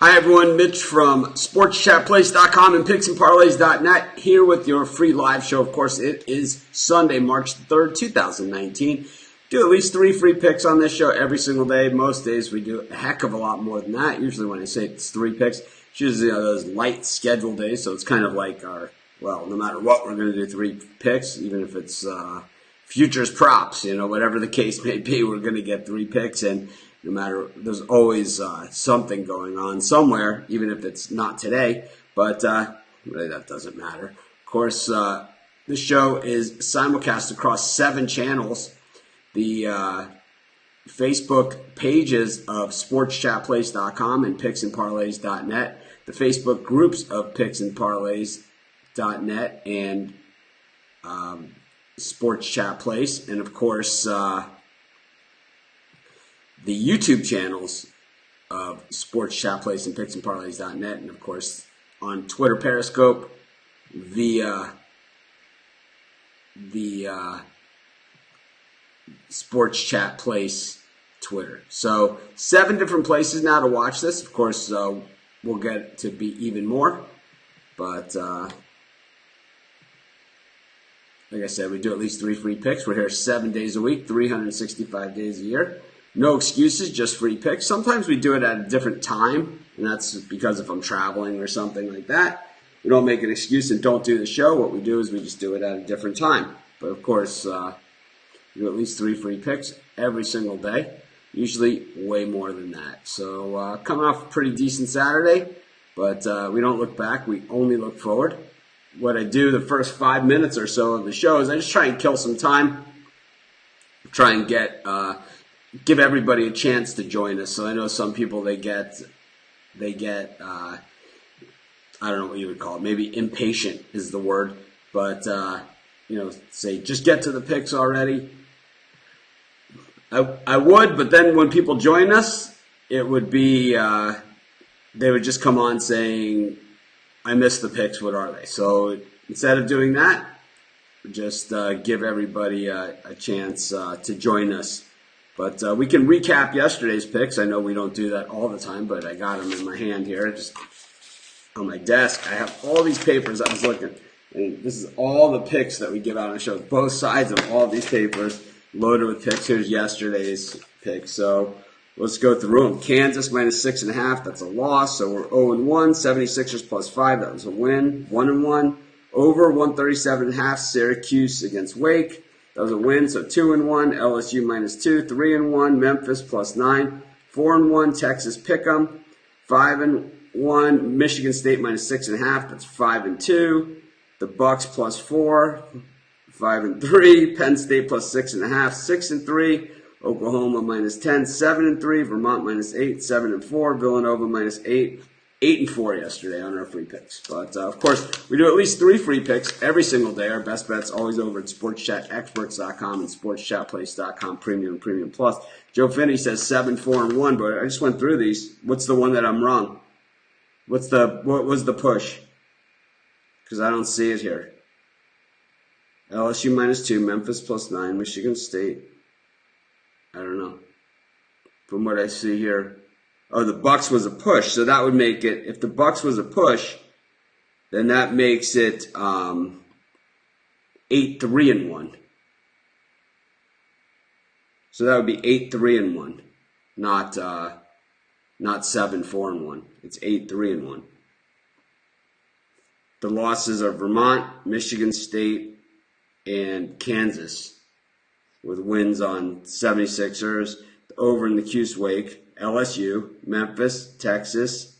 Hi everyone, Mich from SportsChatPlace.com and PicksandParlays.net here with your free live show. Of course, it is Sunday, March 3rd, 2019. Do at least 3 free picks on this show every single day. Most days we do a heck of a lot more than that. Usually when I say it's 3 picks, it's usually those light schedule days, so it's kind of like no matter what, we're going to do 3 picks, even if it's futures props, whatever the case may be, we're going to get 3 picks, and no matter, there's always something going on somewhere, even if it's not today, but really that doesn't matter. Of course, this show is simulcast across 7 channels. The Facebook pages of SportsChatPlace.com and PicksandParlays.net, the Facebook groups of PicksandParlays.net and Sports Chat Place, and of course, the YouTube channels of Sports Chat Place and PicksandParlays.net, and of course on Twitter Periscope via the Sports Chat Place Twitter. So 7 different places now to watch this. Of course, we'll get to be even more, but like I said, we do at least 3 free picks. We're here 7 days a week, 365 days a year. No excuses, just free picks. Sometimes we do it at a different time, and that's because if I'm traveling or something like that. We don't make an excuse and don't do the show. What we do is we just do it at a different time. But of course, we do at least 3 free picks every single day, usually way more than that. So coming off a pretty decent Saturday, but we don't look back. We only look forward. What I do the first 5 minutes or so of the show is I just try and kill some time, try and give everybody a chance to join us. So I know some people they get I don't know what you would call it, maybe impatient is the word, but say just get to the picks already. I would, but then when people join us, it would be they would just come on saying, I missed the picks, what are they? So instead of doing that, just give everybody a chance to join us. But we can recap yesterday's picks. I know we don't do that all the time, but I got them in my hand here, just on my desk. I have all these papers. I was looking, and this is all the picks that we give out on the show. Both sides of all these papers loaded with picks. Here's yesterday's picks. So let's go through them. Kansas minus 6.5. That's a loss. So we're 0-1. 76ers plus 5. That was a win. 1-1. Over 137.5. Syracuse against Wake. That was a win, so 2-1. LSU minus 2, 3-1. Memphis plus 9, 4-1. Texas Pick'em, 5-1. Michigan State minus 6.5. That's 5-2. The Bucks plus 4, 5-3. Penn State plus 6.5, 6-3. Oklahoma minus 10, 7-3. Vermont minus 8, 7-4. Villanova minus 8. 8-4 yesterday on our free picks. But, of course, we do at least 3 free picks every single day. Our best bet's always over at SportsChatExperts.com and SportsChatPlace.com, Premium and Premium Plus. Joe Finney says 7-4-1, but I just went through these. What's the one that I'm wrong? What was the push? Because I don't see it here. LSU minus 2, Memphis plus 9, Michigan State. I don't know. From what I see here. Oh, the Bucks was a push, so that would make it, if the Bucks was a push, then that makes it 8-3-1. So that would be 8-3-1, not 7-4-1. It's 8-3-1. The losses are Vermont, Michigan State, and Kansas, with wins on 76ers, over in the Cuse Wake. LSU, Memphis, Texas,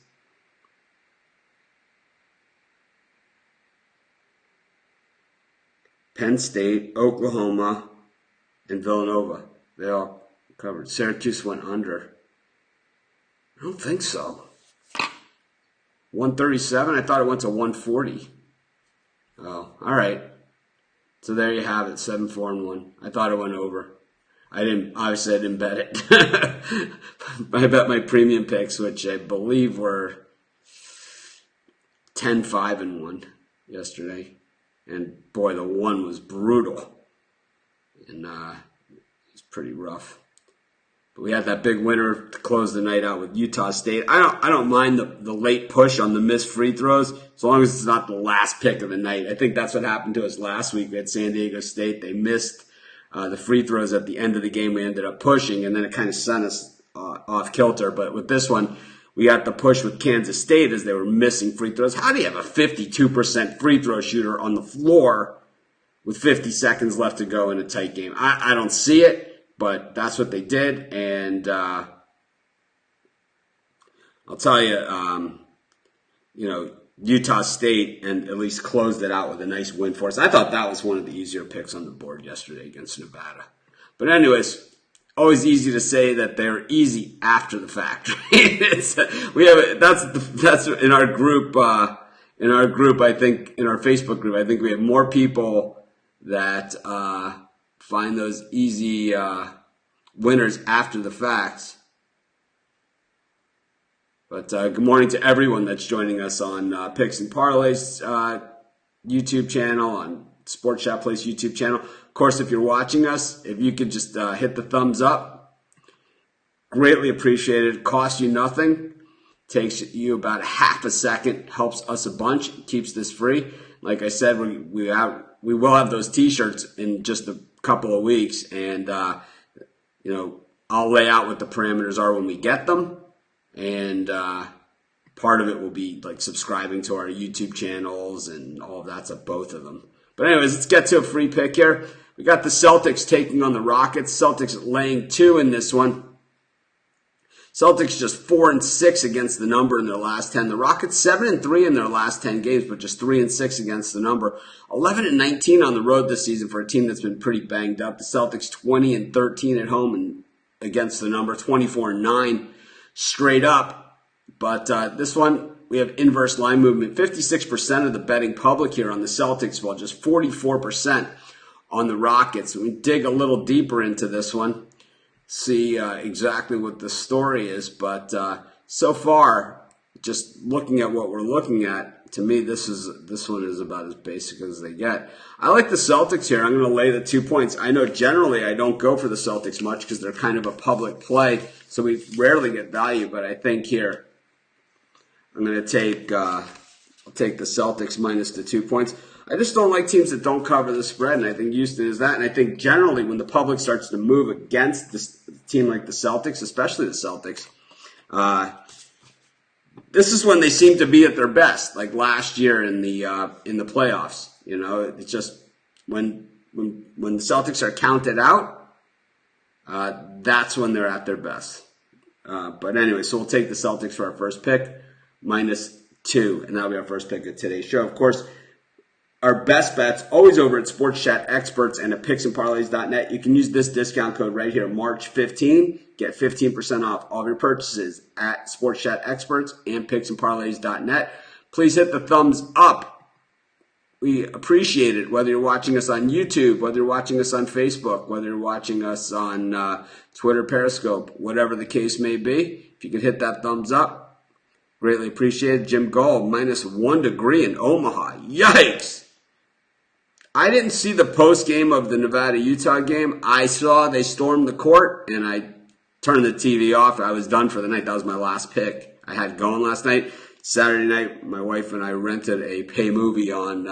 Penn State, Oklahoma, and Villanova. They all covered. Syracuse went under. I don't think so. 137? I thought it went to 140. Oh, all right. So there you have it, 7-4-1. I thought it went over. I didn't bet it. I bet my premium picks, which I believe were 10-5-1 yesterday. And boy, the one was brutal. And it's pretty rough. But we had that big winner to close the night out with Utah State. I don't mind the late push on the missed free throws, as long as it's not the last pick of the night. I think that's what happened to us last week at San Diego State. They missed the free throws at the end of the game. We ended up pushing, and then it kind of sent us off kilter. But with this one, we got the push with Kansas State as they were missing free throws. How do you have a 52% free throw shooter on the floor with 50 seconds left to go in a tight game? I don't see it. But that's what they did, and I'll tell you, Utah State and at least closed it out with a nice win for us. I thought that was one of the easier picks on the board yesterday against Nevada. But anyways, always easy to say that they're easy after the fact. That's in our group. In our group, I think in our Facebook group, I think we have more people that find those easy winners after the facts. But good morning to everyone that's joining us on Picks and Parlays YouTube channel, on Sports Chat Place YouTube channel. Of course, if you're watching us, if you could just hit the thumbs up, greatly appreciated. Costs you nothing. Takes you about a half a second. Helps us a bunch. Keeps this free. Like I said, we will have those T-shirts in just a couple of weeks, and I'll lay out what the parameters are when we get them, and part of it will be like subscribing to our YouTube channels and all of that's at both of them. But anyways, let's get to a free pick here. We got the Celtics taking on the Rockets. Celtics laying 2 in this one. Celtics just 4-6 against the number in their last 10. The Rockets 7-3 in their last 10 games, but just 3-6 against the number. 11-19 on the road this season for a team that's been pretty banged up. The Celtics 20-13 at home and against the number. 24-9 straight up. But this one, we have inverse line movement. 56% of the betting public here on the Celtics, while just 44% on the Rockets. We dig a little deeper into this one. See exactly what the story is, but so far, just looking at what we're looking at, to me, this one is about as basic as they get. I like the Celtics here. I'm going to lay the 2 points. I know generally I don't go for the Celtics much because they're kind of a public play, so we rarely get value. But I think here I'm going to take I'll take the Celtics minus the 2 points. I just don't like teams that don't cover the spread, and I think Houston is that. And I think generally when the public starts to move against this team like the Celtics, especially the Celtics, this is when they seem to be at their best, like last year in the playoffs. It's just when the Celtics are counted out, that's when they're at their best. But anyway, so we'll take the Celtics for our first pick, minus 2, and that'll be our first pick of today's show. Of course, our best bets, always over at Sports Chat Experts and at picksandparlays.net. You can use this discount code right here, March 15. Get 15% off all of your purchases at Sports Chat Experts and picksandparlays.net. Please hit the thumbs up. We appreciate it, whether you're watching us on YouTube, whether you're watching us on Facebook, whether you're watching us on Twitter, Periscope, whatever the case may be. If you could hit that thumbs up, greatly appreciated. Jim Gold, minus 1 degree in Omaha. Yikes! I didn't see the post game of the Nevada-Utah game. I saw they stormed the court, and I turned the TV off. I was done for the night. That was my last pick I had going last night. Saturday night, my wife and I rented a pay movie on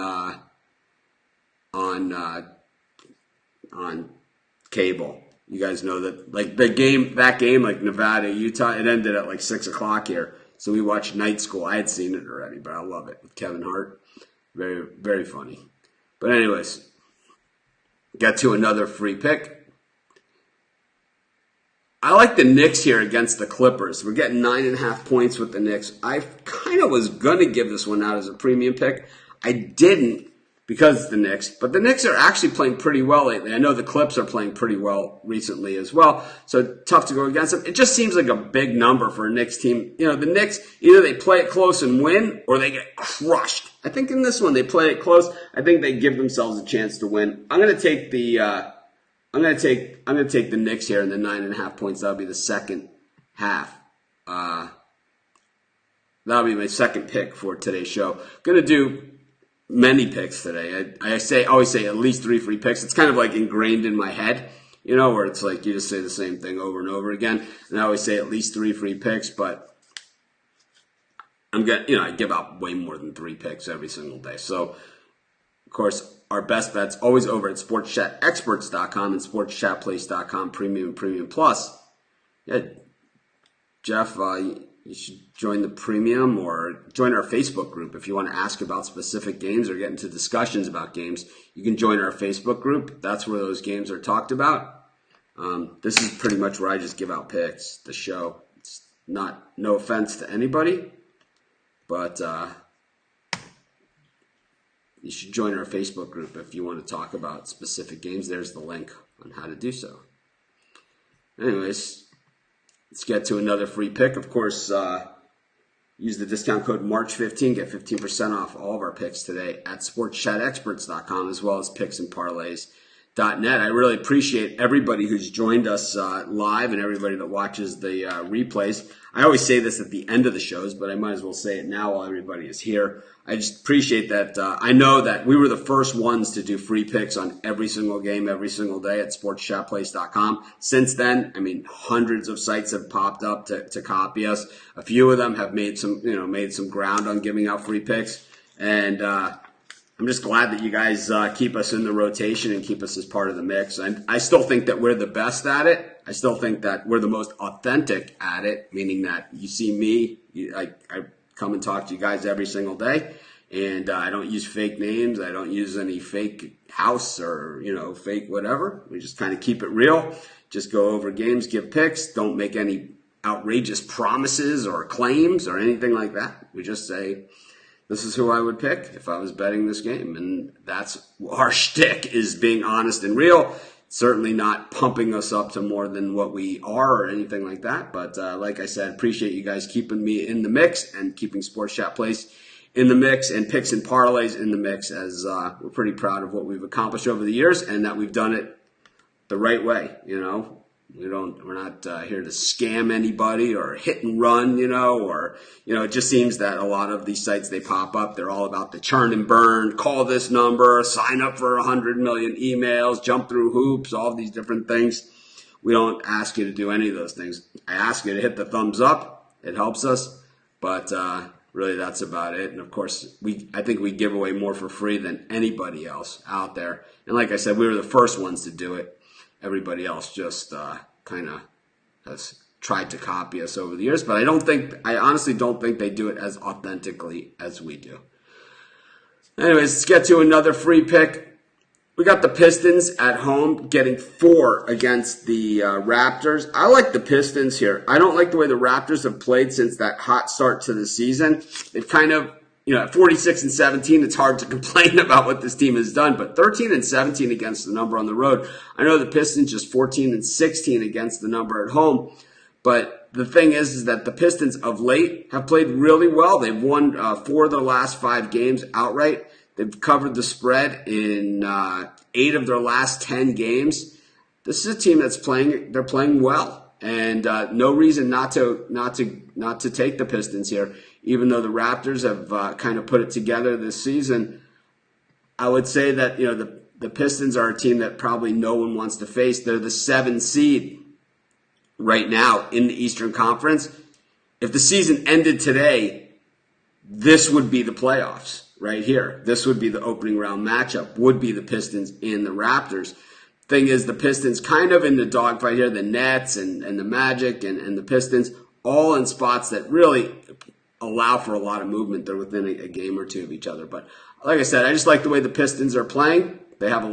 cable. You guys know that, like that game, like Nevada-Utah, it ended at like 6 o'clock here. So we watched Night School. I had seen it already, but I love it with Kevin Hart. Very, very funny. But anyways, get to another free pick. I like the Knicks here against the Clippers. We're getting 9.5 points with the Knicks. I kind of was going to give this one out as a premium pick. I didn't because it's the Knicks. But the Knicks are actually playing pretty well lately. I know the Clips are playing pretty well recently as well. So tough to go against them. It just seems like a big number for a Knicks team. The Knicks, either they play it close and win or they get crushed. I think in this one they play it close. I think they give themselves a chance to win. I'm going to take the Knicks here in the 9.5 points. That'll be the second half. That'll be my second pick for today's show. Going to do many picks today. I always say at least 3 free picks. It's kind of like ingrained in my head. where it's like you just say the same thing over and over again. And I always say at least 3 free picks, but I give out way more than 3 picks every single day. So, of course, our best bet's always over at sportschatexperts.com and sportschatplace.com, premium plus. Yeah, Jeff, you should join the premium or join our Facebook group if you want to ask about specific games or get into discussions about games. You can join our Facebook group. That's where those games are talked about. This is pretty much where I just give out picks, the show. It's no offense to anybody, but you should join our Facebook group if you want to talk about specific games. There's the link on how to do so. Anyways, let's get to another free pick. Of course, use the discount code March15, get 15% off all of our picks today at sportschatexperts.com as well as picksandparlays.net. I really appreciate everybody who's joined us live and everybody that watches the replays. I always say this at the end of the shows, but I might as well say it now while everybody is here. I just appreciate that. I know that we were the first ones to do free picks on every single game, every single day at sportschatplace.com. Since then, hundreds of sites have popped up to copy us. A few of them have made some ground on giving out free picks. And I'm just glad that you guys keep us in the rotation and keep us as part of the mix. And I still think that we're the best at it. I still think that we're the most authentic at it, meaning that you see me, I come and talk to you guys every single day, and I don't use fake names. I don't use any fake house or, fake whatever. We just kind of keep it real. Just go over games, give picks, don't make any outrageous promises or claims or anything like that. We just say, this is who I would pick if I was betting this game. And that's our shtick, is being honest and real. Certainly not pumping us up to more than what we are or anything like that. But like I said, appreciate you guys keeping me in the mix and keeping Sports Chat Place in the mix and picks and parlays in the mix, as we're pretty proud of what we've accomplished over the years and that we've done it the right way. We're not here to scam anybody or hit and run, it just seems that a lot of these sites, they pop up, they're all about the churn and burn, call this number, sign up for 100 million emails, jump through hoops, all of these different things. We don't ask you to do any of those things. I ask you to hit the thumbs up. It helps us, but really that's about it. And of course, I think we give away more for free than anybody else out there. And like I said, we were the first ones to do it. Everybody else just kind of has tried to copy us over the years, but I honestly don't think they do it as authentically as we do. Anyways, let's get to another free pick. We got the Pistons at home getting 4 against the Raptors. I like the Pistons here. I don't like the way the Raptors have played since that hot start to the season. They've kind of, at 46-17, it's hard to complain about what this team has done, but 13-17 against the number on the road. I know the Pistons just 14-16 against the number at home, but the thing is that the Pistons of late have played really well. They've won 4 of their last 5 games outright. They've covered the spread in 8 of their last 10 games. This is a team that's they're playing well, and no reason not to take the Pistons here. Even though the Raptors have kind of put it together this season, I would say that the Pistons are a team that probably no one wants to face. They're the 7 seed right now in the Eastern Conference. If the season ended today, this would be the playoffs right here. This would be the opening round matchup, would be the Pistons and the Raptors. Thing is, the Pistons kind of in the dogfight here, the Nets and the Magic and the Pistons, all in spots that really allow for a lot of movement. They're within a game or two of each other. But like I said, I just like the way the Pistons are playing. They have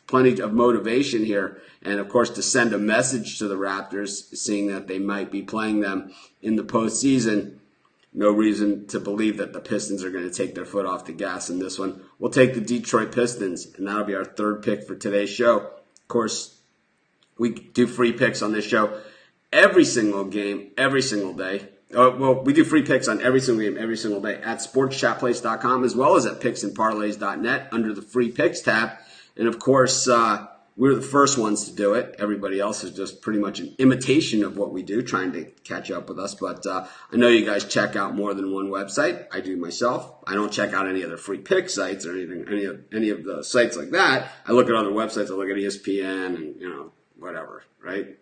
plenty of motivation here. And of course, to send a message to the Raptors, seeing that they might be playing them in the postseason, no reason to believe that the Pistons are going to take their foot off the gas in this one. We'll take the Detroit Pistons, and that'll be our 3rd pick for today's show. Of course, we do free picks on this show every single game, every single day. We do free picks on every single game, every single day at sportschatplace.com as well as at picksandparlays.net under the free picks tab. And of course, we're the first ones to do it. Everybody else is just pretty much an imitation of what we do, trying to catch up with us. But I know you guys check out more than one website. I do myself. I don't check out any other free pick sites or anything, any of the sites like that. I look at other websites. I look at ESPN and, whatever, right?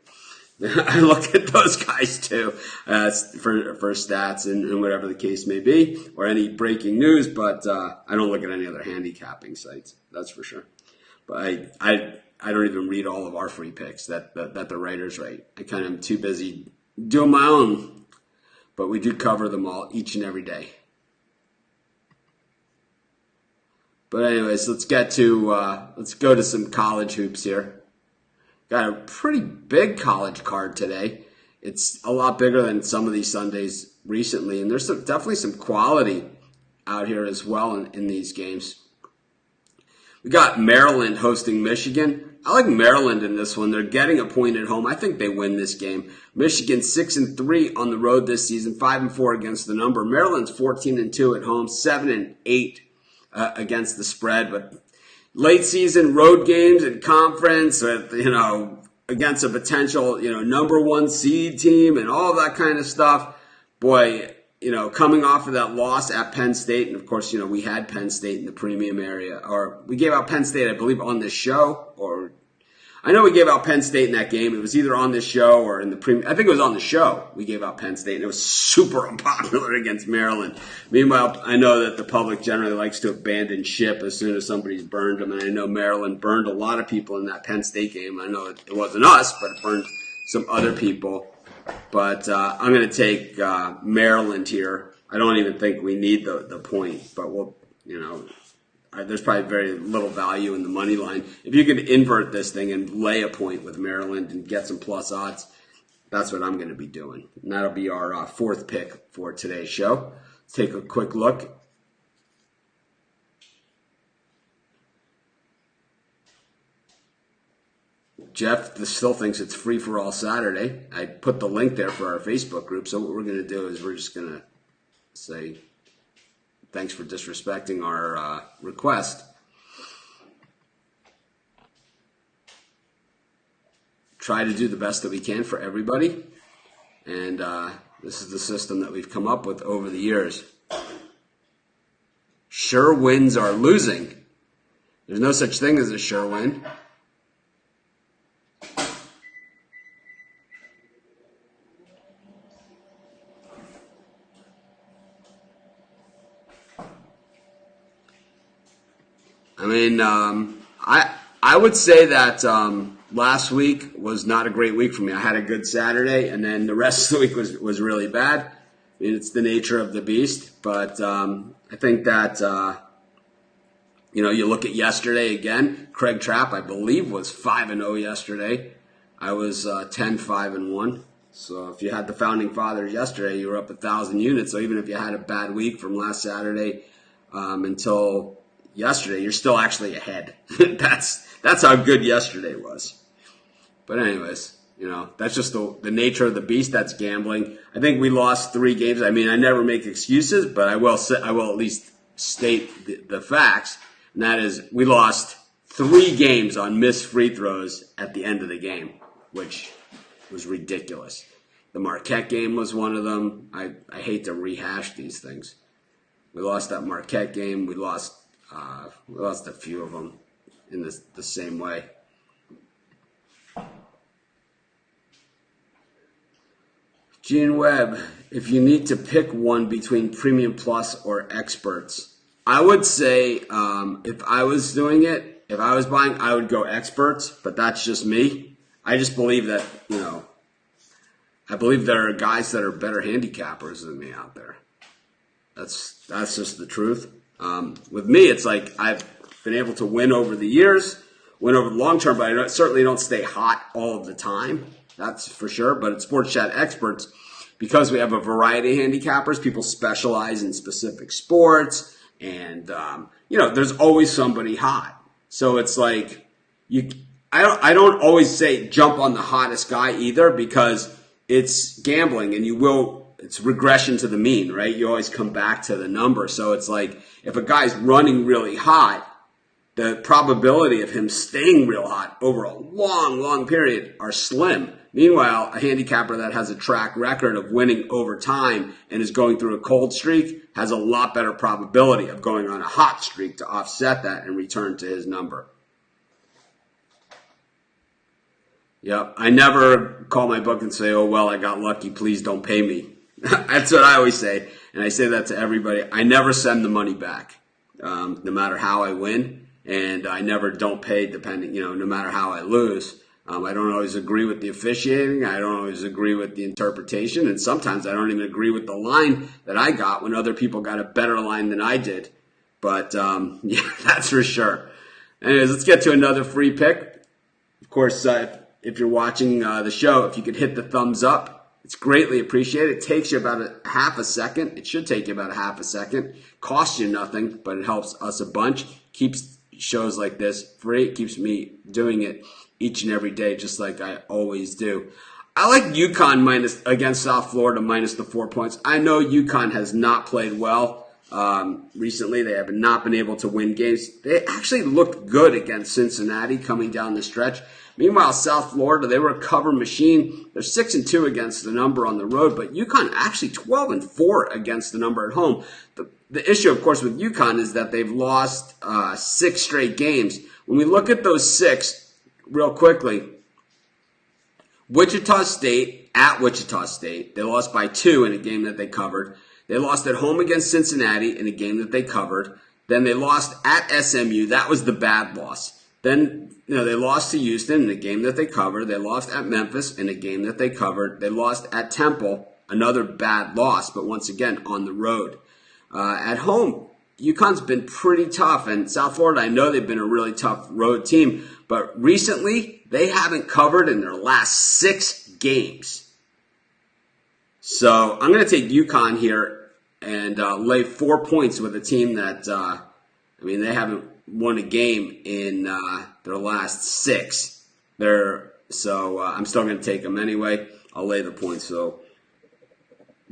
I look at those guys too for stats and whatever the case may be, or any breaking news. But I don't look at any other handicapping sites. That's for sure. But I don't even read all of our free picks that the writers write. I kind of am too busy doing my own. But we do cover them all each and every day. But anyways, let's go to some college hoops here. Got a pretty big college card today. It's a lot bigger than some of these Sundays recently, and there's definitely some quality out here as well in these games. We got Maryland hosting Michigan. I like Maryland in this one. They're getting a point at home. I think they win this game. Michigan 6-3 on the road this season, 5-4 against the number. Maryland's 14-2 at home, 7-8 against the spread, but late season road games and conference, against a potential, number one seed team and all that kind of stuff. Boy, coming off of that loss at Penn State, and of course, we had Penn State in the premium area, or we gave out Penn State, I believe, on this show, or I know we gave out Penn State in that game. It was either on this show or in the premium. I think it was on the show we gave out Penn State, and it was super unpopular against Maryland. Meanwhile, I know that the public generally likes to abandon ship as soon as somebody's burned them, and I know Maryland burned a lot of people in that Penn State game. I know it wasn't us, but it burned some other people. But I'm going to take Maryland here. I don't even think we need the point, but there's probably very little value in the money line. If you could invert this thing and lay a point with Maryland and get some plus odds, that's what I'm going to be doing. And that'll be our fourth pick for today's show. Let's take a quick look. Jeff still thinks it's free for all Saturday. I put the link there for our Facebook group. So what we're going to do is we're just going to say thanks for disrespecting our request. Try to do the best that we can for everybody. And this is the system that we've come up with over the years. Sure wins are losing. There's no such thing as a sure win. I would say that last week was not a great week for me. I had a good Saturday, and then the rest of the week was really bad. It's the nature of the beast, but I think that you look at yesterday again. Craig Trapp, I believe, was 5-0 yesterday. I was 10-5-1. So if you had the Founding Fathers yesterday, you were up 1,000 units. So even if you had a bad week from last Saturday until yesterday, you're still actually ahead. That's how good yesterday was. But anyways, that's just the nature of the beast. That's gambling. I think we lost 3 games. I never make excuses, but I will at least state the facts. And that is, we lost 3 games on missed free throws at the end of the game, which was ridiculous. The Marquette game was one of them. I hate to rehash these things. We lost that Marquette game. We lost a few of them in the same way. Gene Webb, if you need to pick one between Premium Plus or Experts, I would say if I was doing it, if I was buying, I would go Experts, but that's just me. I just believe that, I believe there are guys that are better handicappers than me out there. That's just the truth. With me, it's like I've been able to win over the years, win over the long term, but I certainly don't stay hot all of the time. That's for sure. But at Sports Chat Experts, because we have a variety of handicappers, people specialize in specific sports, and there's always somebody hot. So it's like I don't always say jump on the hottest guy either, because it's gambling, and it's regression to the mean, right? You always come back to the number. So it's like if a guy's running really hot, the probability of him staying real hot over a long, long period are slim. Meanwhile, a handicapper that has a track record of winning over time and is going through a cold streak has a lot better probability of going on a hot streak to offset that and return to his number. Yep. I never call my book and say, oh, well, I got lucky. Please don't pay me. That's what I always say. And I say that to everybody. I never send the money back, no matter how I win. And I never don't pay no matter how I lose. I don't always agree with the officiating. I don't always agree with the interpretation. And sometimes I don't even agree with the line that I got when other people got a better line than I did. But, yeah, that's for sure. Anyways, let's get to another free pick. Of course, if you're watching the show, if you could hit the thumbs up, it's greatly appreciated. It takes you about a half a second. It should take you about a half a second. Costs you nothing, but it helps us a bunch. Keeps shows like this free. It keeps me doing it each and every day, just like I always do. I like UConn against South Florida minus the 4 points. I know UConn has not played well recently. They have not been able to win games. They actually looked good against Cincinnati coming down the stretch. Meanwhile, South Florida, they were a cover machine. They're 6-2 against the number on the road, but UConn actually 12-4 against the number at home. The issue, of course, with UConn is that they've lost 6 straight games. When we look at those 6, real quickly, Wichita State, at Wichita State, they lost by 2 in a game that they covered. They lost at home against Cincinnati in a game that they covered. Then they lost at SMU. That was the bad loss. Then, they lost to Houston in a game that they covered. They lost at Memphis in a game that they covered. They lost at Temple, another bad loss, but once again, on the road. At home, UConn's been pretty tough, and South Florida, I know they've been a really tough road team, but recently, they haven't covered in their last 6 games. So I'm going to take UConn here and lay 4 points with a team that, they haven't won a game in their last 6. So I'm still going to take them anyway. I'll lay the points. So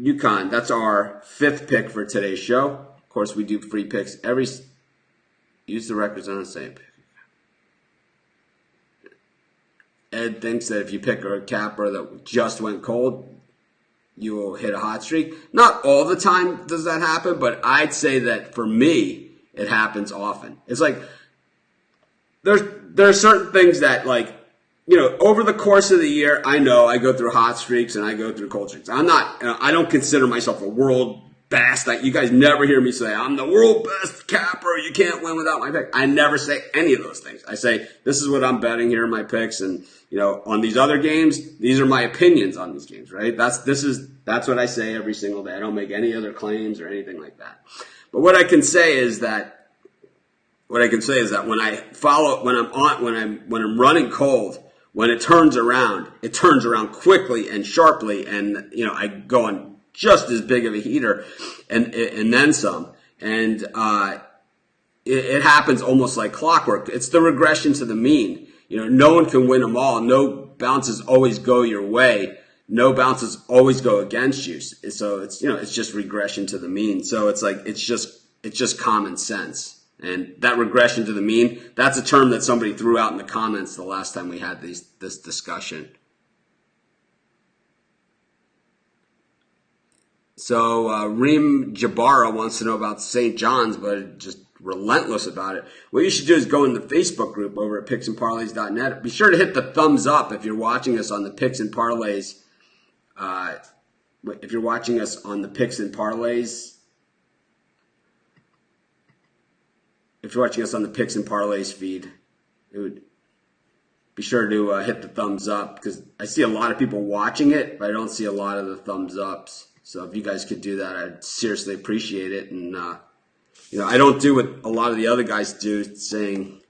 UConn, that's our 5th pick for today's show. Of course, we do free picks use the records on the same pick. Ed thinks that if you pick a capper that just went cold, you will hit a hot streak. Not all the time does that happen, but I'd say that for me, it happens often. It's like there are certain things that, over the course of the year, I know I go through hot streaks and I go through cold streaks. I don't consider myself a world best. You guys never hear me say, I'm the world best capper. You can't win without my pick. I never say any of those things. I say, this is what I'm betting. Here are my picks. And, on these other games, these are my opinions on these games, right? That's what I say every single day. I don't make any other claims or anything like that. But what I can say is that when I'm running cold, when it turns around quickly and sharply, and I go on just as big of a heater and then some. And it happens almost like clockwork. It's the regression to the mean. No one can win them all. No bounces always go your way. No bounces always go against you. So it's just regression to the mean. So it's just common sense. And that regression to the mean, that's a term that somebody threw out in the comments the last time we had this discussion. So Reem Jabara wants to know about St. John's, but just relentless about it. What you should do is go in the Facebook group over at picksandparlays.net. Be sure to hit the thumbs up if you're watching us on the Picks and Parlays. If you're watching us on the Picks and Parlays, feed, be sure to hit the thumbs up, because I see a lot of people watching it, but I don't see a lot of the thumbs ups. So if you guys could do that, I'd seriously appreciate it. And I don't do what a lot of the other guys do, saying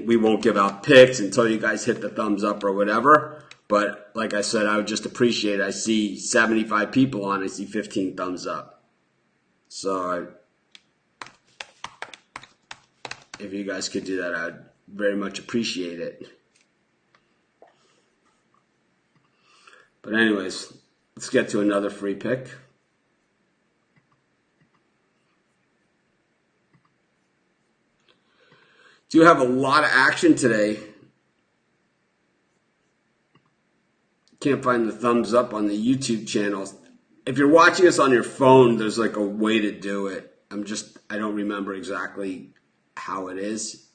we won't give out picks until you guys hit the thumbs up or whatever. But like I said, I would just appreciate it. I see 75 people on. I see 15 thumbs up. So if you guys could do that, I'd very much appreciate it. But anyways, let's get to another free pick. Do have a lot of action today. Can't find the thumbs up on the YouTube channel. If you're watching us on your phone, there's like a way to do it. I don't remember exactly how it is.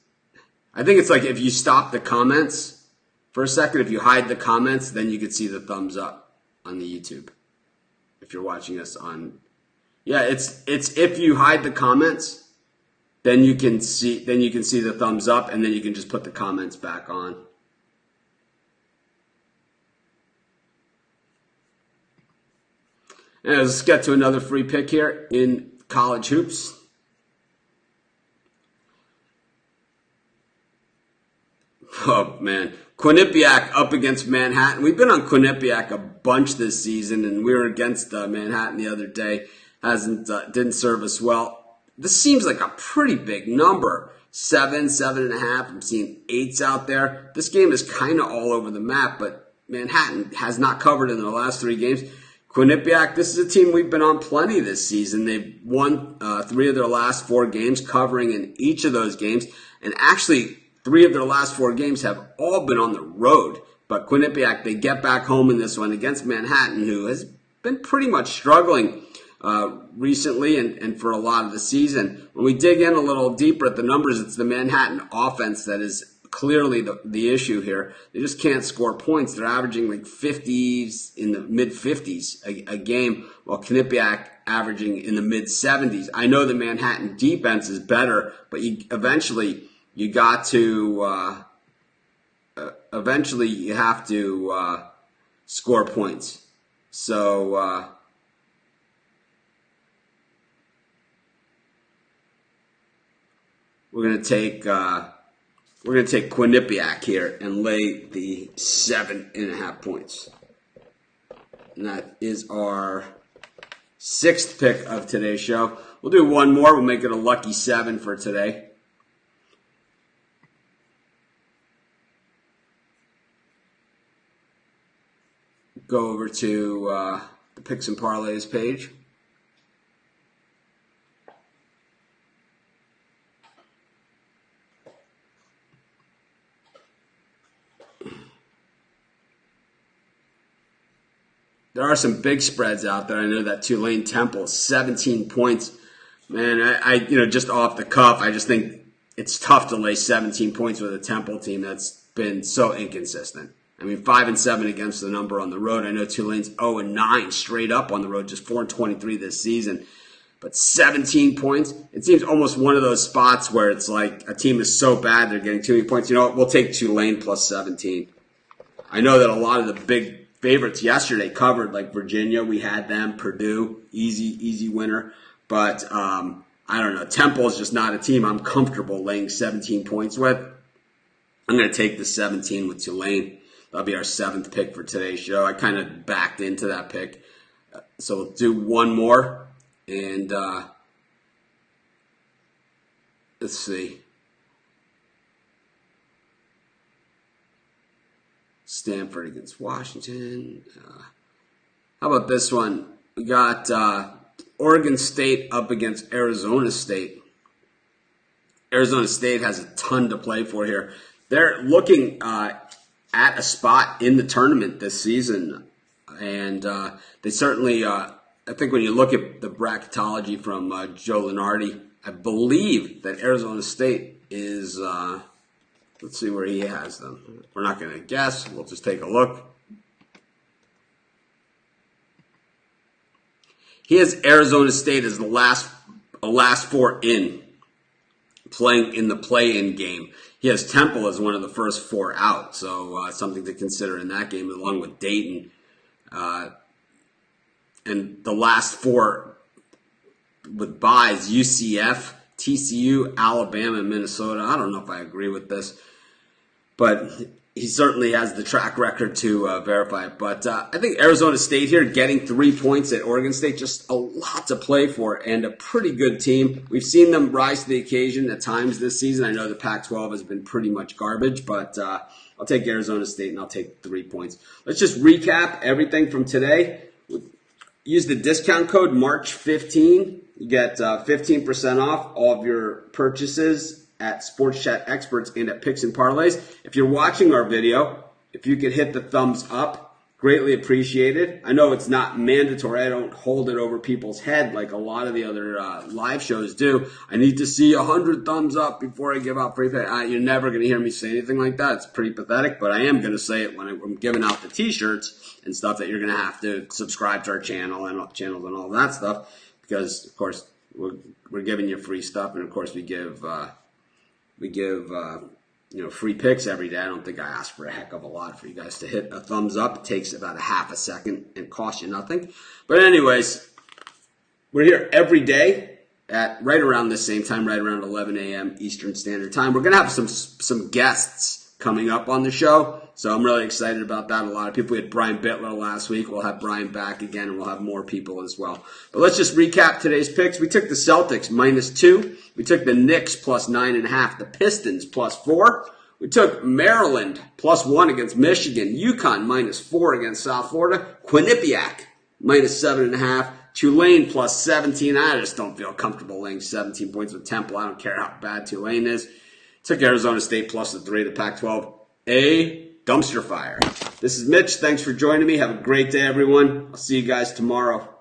I think it's like if you stop the comments for a second, if you hide the comments, then you can see the thumbs up on the YouTube. If you're watching us on, yeah, it's if you hide the comments, then you can see the thumbs up, and then you can just put the comments back on. And let's get to another free pick here in college hoops. Oh, man. Quinnipiac up against Manhattan. We've been on Quinnipiac a bunch this season, and we were against Manhattan the other day. Didn't serve us well. This seems like a pretty big number. 7.5. I'm seeing 8s out there. This game is kind of all over the map, but Manhattan has not covered in their last 3 games. Quinnipiac, this is a team we've been on plenty this season. They've won 3 of their last 4 games, covering in each of those games. And actually, 3 of their last 4 games have all been on the road. But Quinnipiac, they get back home in this one against Manhattan, who has been pretty much struggling recently and for a lot of the season. When we dig in a little deeper at the numbers, it's the Manhattan offense that is clearly the issue here. They just can't score points. They're averaging like 50s, in the mid-50s a game, while Quinnipiac averaging in the mid-70s. I know the Manhattan defense is better, but eventually you have to score points. So we're gonna take Quinnipiac here and lay the 7.5 points. And that is our 6th pick of today's show. We'll do one more. We'll make it a lucky 7 for today. Go over to the Picks and Parlays page. There are some big spreads out there. I know that Tulane Temple, 17 points. Man, I just off the cuff, I just think it's tough to lay 17 points with a Temple team that's been so inconsistent. I mean, 5-7 against the number on the road. I know Tulane's 0-9 straight up on the road, just 4-23 this season. But 17 points, it seems almost one of those spots where it's like a team is so bad they're getting too many points. You know what? We'll take Tulane plus 17. I know that a lot of the big favorites yesterday covered, like Virginia. We had them. Purdue, easy winner. But I don't know. Temple is just not a team I'm comfortable laying 17 points with. I'm going to take the 17 with Tulane. That'll be our 7th pick for today's show. I kind of backed into that pick. So we'll do one more. And let's see. Stanford against Washington. How about this one? We got Oregon State up against Arizona State. Arizona State has a ton to play for here. They're looking at a spot in the tournament this season. And they certainly, I think when you look at the bracketology from Joe Lunardi, I believe that Arizona State is, let's see where he has them. We're not going to guess. We'll just take a look. He has Arizona State as the last 4 in, playing in the play-in game. He has Temple as one of the first 4 out, so something to consider in that game, along with Dayton. And the last 4 with byes, UCF, TCU, Alabama, and Minnesota. I don't know if I agree with this, but he certainly has the track record to verify it. But I think Arizona State here getting 3 points at Oregon State, just a lot to play for and a pretty good team. We've seen them rise to the occasion at times this season. I know the Pac-12 has been pretty much garbage, but I'll take Arizona State and I'll take 3 points. Let's just recap everything from today. Use the discount code March15. You get 15% off all of your purchases at Sports Chat Experts and at Picks and Parlays. If you're watching our video, if you could hit the thumbs up Greatly appreciated. I know it's not mandatory. I don't hold it over people's head like a lot of the other live shows do. I need to see 100 thumbs up before I give out free pay. You're never going to hear me say anything like that. It's pretty pathetic, but I am going to say it when I'm giving out the t-shirts and stuff, that you're going to have to subscribe to our channel and all that stuff, because, of course, we're giving you free stuff, and, of course, we give free picks every day. I don't think I ask for a heck of a lot for you guys to hit a thumbs up. It takes about a half a second and costs you nothing. But anyways, we're here every day at right around the same time, right around 11 a.m. Eastern Standard Time. We're going to have some guests coming up on the show, so I'm really excited about that. A lot of people. We had Brian Bittler last week. We'll have Brian back again, and we'll have more people as well. But let's just recap today's picks. We took the Celtics -2. We took the Knicks +9.5. The Pistons +4. We took Maryland +1 against Michigan. UConn -4 against South Florida. Quinnipiac -7.5. Tulane +17. I just don't feel comfortable laying 17 points with Temple. I don't care how bad Tulane is. Took Arizona State +3. The Pac-12, a dumpster fire. This is Mitch. Thanks for joining me. Have a great day, everyone. I'll see you guys tomorrow.